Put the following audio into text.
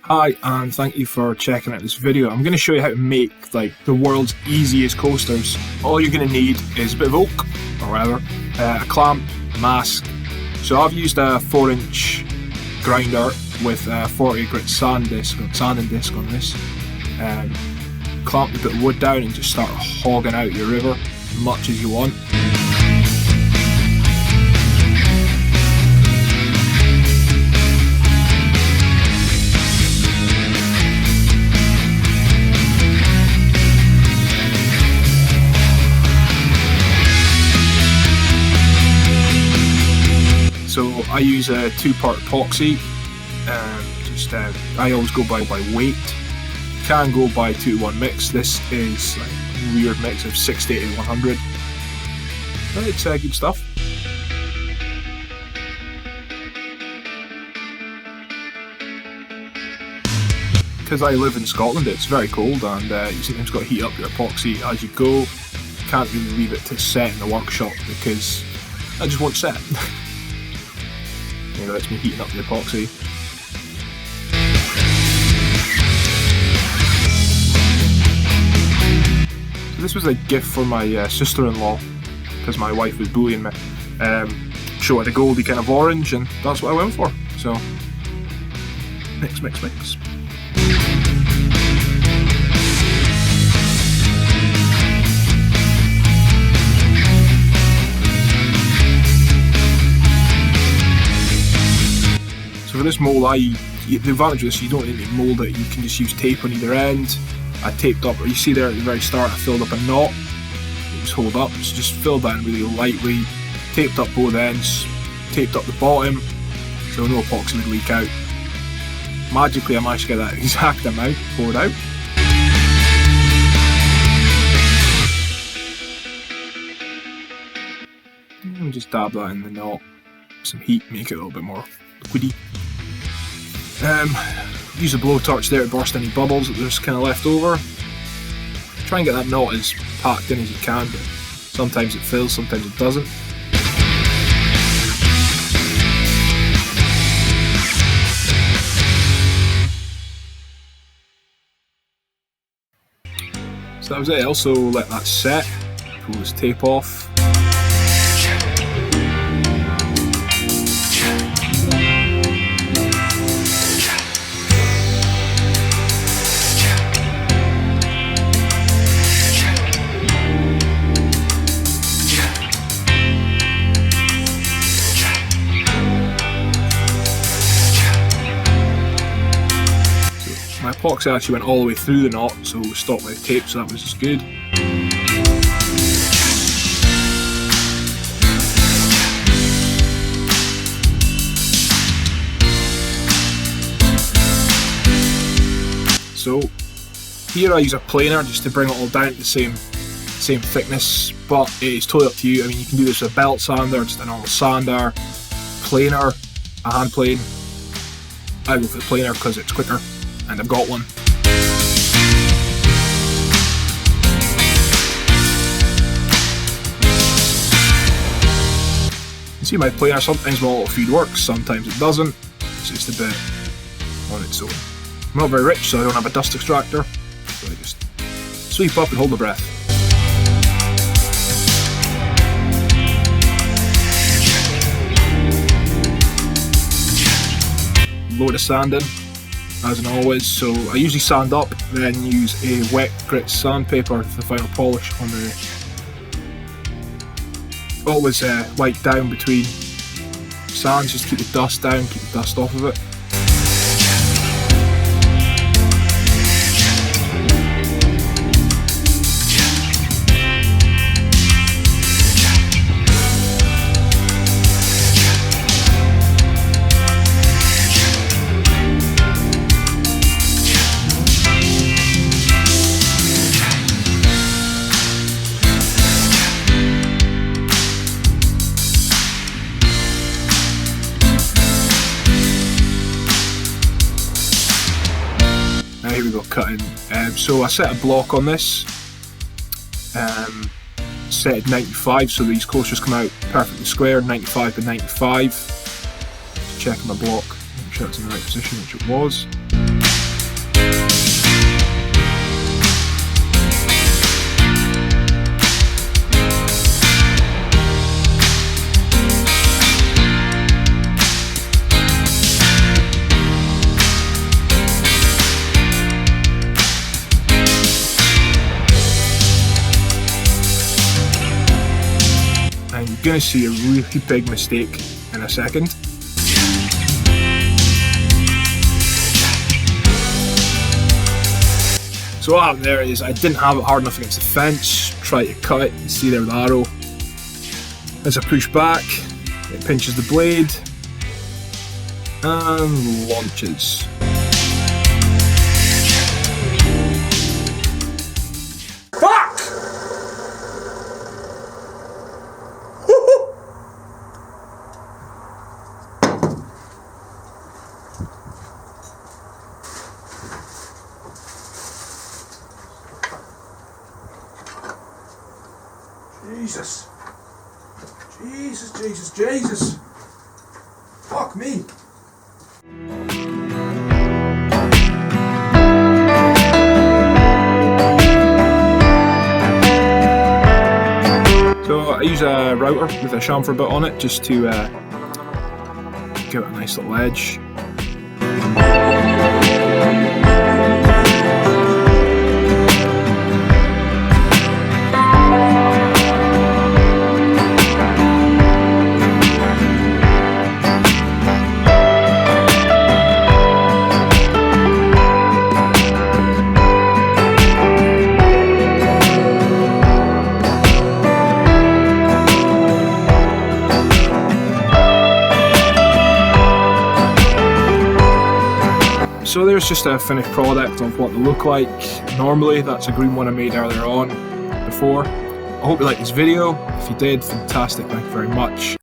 Hi, and thank you for checking out this video. I'm going to show you how to make the world's easiest coasters. All you're going to need is a bit of oak, or whatever, a clamp, a mask. So I've used a 4-inch grinder with a 40 grit sanding disc on this. Clamp a bit of wood down and just start hogging out your river as much as you want. So I use a 2-part epoxy. I always go by weight. You can go by 2-to-1 mix. This is a weird mix of 60-to-100. But it's good stuff. Because I live in Scotland, it's very cold, and you sometimes got to heat up your epoxy as you go. You can't really leave it to set in the workshop because I just won't set. That's me heating up the epoxy. So this was a gift for my sister-in-law because my wife was bullying me. She wanted a goldy kind of orange, and that's what I went for. So mix. So for this mould, the advantage of this, you don't need to mould it, you can just use tape on either end. I taped up, you see there at the very start, I filled up a knot, you just hold up, so just fill that in really lightly, taped up both ends, taped up the bottom, so no epoxy would leak out. Magically I managed to get that exact amount poured out. And just dab that in the knot, some heat, make it a little bit more liquidy. Use a blowtorch there to burst any bubbles that there's kind of left over. Try and get that knot as packed in as you can, but sometimes it fills, sometimes it doesn't. So that was it. I also let that set, pull this tape off. My epoxy actually went all the way through the knot, so it was stopped by the tape, so that was just good. So here I use a planer just to bring it all down to the same thickness, but it's totally up to you. I mean, you can do this with a belt sander, just a normal sander, planer, a hand plane. I go for the planer because it's quicker. And I've got one. You see my planer, sometimes my auto feed works, sometimes it doesn't. It's just a bit on its own. I'm not very rich, so I don't have a dust extractor, so I just sweep up and hold my breath. Load of sand in, as always. So I usually sand up, then use a wet grit sandpaper for the final polish on the. Always wipe down between sands, just keep the dust down, keep the dust off of it. Here we go, cutting. So I set a block on this, set at 95, so these coasters come out perfectly square, 95 by 95. Just checking my block, make sure it's in the right position, which it was. going to see a really big mistake in a second. So what happened there is I didn't have it hard enough against the fence, tried to cut it, you see there the arrow. As I push back, it pinches the blade and launches. Fuck! Jesus. Jesus. Fuck me. So I use a router with a chamfer bit on it just to give it a nice little edge. So there's just a finished product of what they look like. Normally, that's a green one I made earlier on before. I hope you liked this video. If you did, fantastic, thank you very much.